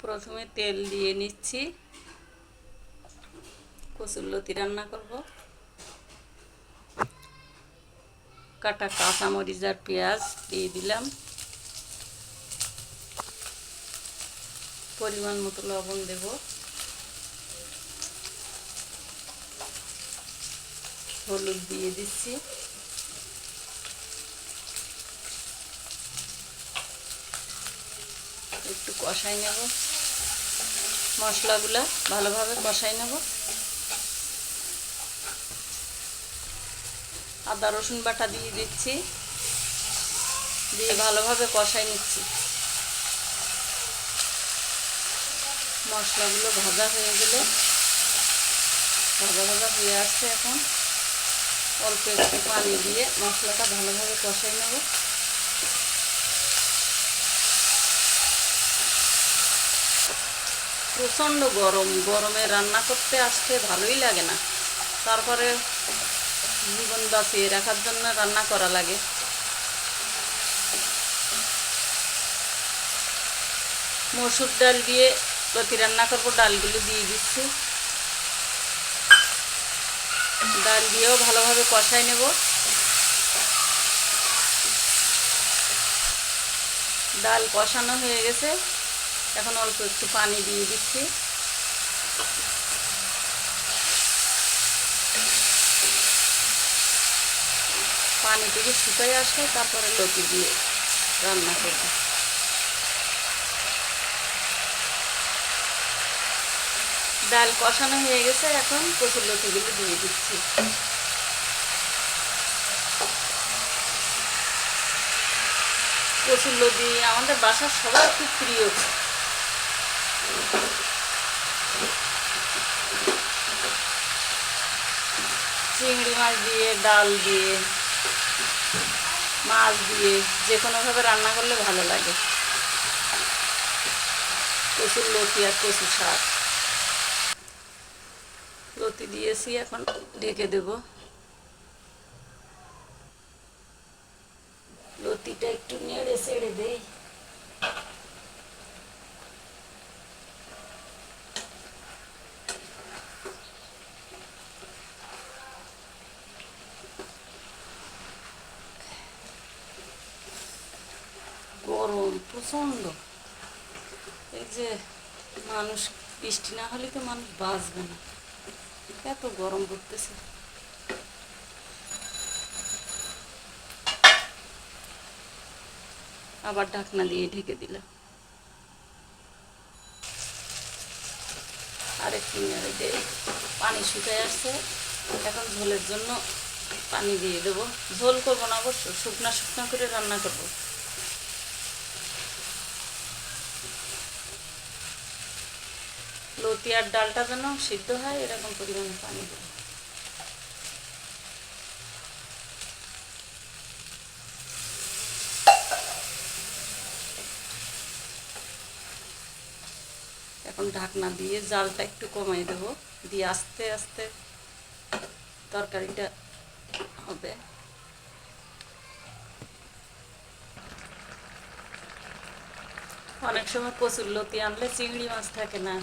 প্রথমে তেল দিয়ে নিচ্ছি, কচুরলতি রান্না করব। কাটা কাঁচামরিচ আর পেঁয়াজ দিয়ে দিলাম, পরিমাণ মতো লবণ দেব, হলুদ দিয়ে দিচ্ছি, একটু কষাই নেব, মশলাগুলো ভালোভাবে কষাই নেব। আদা রসুন বাটা দিয়ে দিচ্ছি, দিয়ে ভালোভাবে কষাই নিচ্ছি। মশলাগুলো ভাজা হয়ে গেলে, ভাজা ভাজা হয়ে আসছে, এখন অল্প একটু পানি দিয়ে মশলাটা ভালোভাবে কষাই নেব। প্রচণ্ড গরম, গরমে রান্না করতে আসতে ভালোই লাগে না, তারপরে জীবন বাঁচিয়ে রাখার জন্য রান্না করা লাগে। মসুর ডাল দিয়ে লতি রান্না করবো, ডালগুলো দিয়ে দিচ্ছি। ডাল দিয়েও ভালোভাবে কষাই নেব। ডাল কষানো হয়ে গেছে, এখন অল্প একটু পানি দিয়ে দিচ্ছি। পানি থেকে শুকাই আসলে তারপরে লতি দিয়ে রান্না করব। ডাল কষানো হয়ে গেছে, এখন কচুরলতিগুলো দিয়ে দিচ্ছি। কচুরলতি আমাদের বাসার সবার খুব প্রিয়। চিংড়ি মাছ দিয়ে, ডাল দিয়ে, মাছ দিয়ে যে কোনোভাবে রান্না করলে ভালো লাগে। কচুরলতি আর কচু শাক লতি দিয়েছি, এখন ঢেকে দেব। লতিটা একটু নেড়ে ছেড়ে দেই। গরম প্রচণ্ড, এই যে মানুষ বৃষ্টি না হলে তো মানুষ বাঁচবে না, এত গরম পড়তেছে। আবার ঢাকনা দিয়ে ঢেকে দিলাম। আরেকটু নেড়ে দিয়ে পানি শুকিয়ে আসছে, এখন ঝোলের জন্য পানি দিয়ে দেবো। ঝোল করবো না অবশ্য, শুকনা শুকনা করে রান্না করব। লতি আর ডালটা যেন সিদ্ধ হয় এরকম পরিমাণে পানি দেব। এখন ঢাকনা দিয়ে জালটা একটু কমাই দেব, দিয়ে আস্তে আস্তে তরকারিটা হবে। অনেক সময় কচুরলতি আনলে চিংড়ি মাছ থাকে না,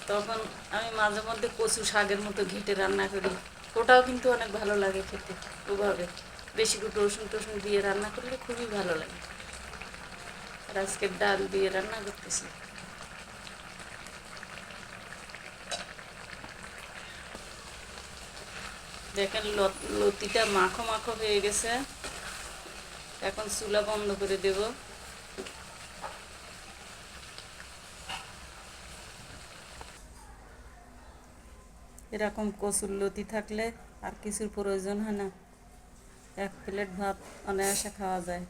তখন আমি মাঝে মধ্যে কচু শাকের মতো ঘেঁটে রান্না করি, ওটাও কিন্তু অনেক ভালো লাগে খেতে। ওভাবে বেশি করে রসুন টসুন দিয়ে রান্না করলে খুবই ভালো লাগে। আর আজকে ডাল দিয়ে রান্না করতেছি। দেখেন লতিটা মাখো মাখো হয়ে গেছে, এখন চুলা বন্ধ করে দেব। এরকম কচুরলতি থাকলে আর কিছুর প্রয়োজন হয় না, এক প্লেট ভাত অনায়াসে খাওয়া যায়।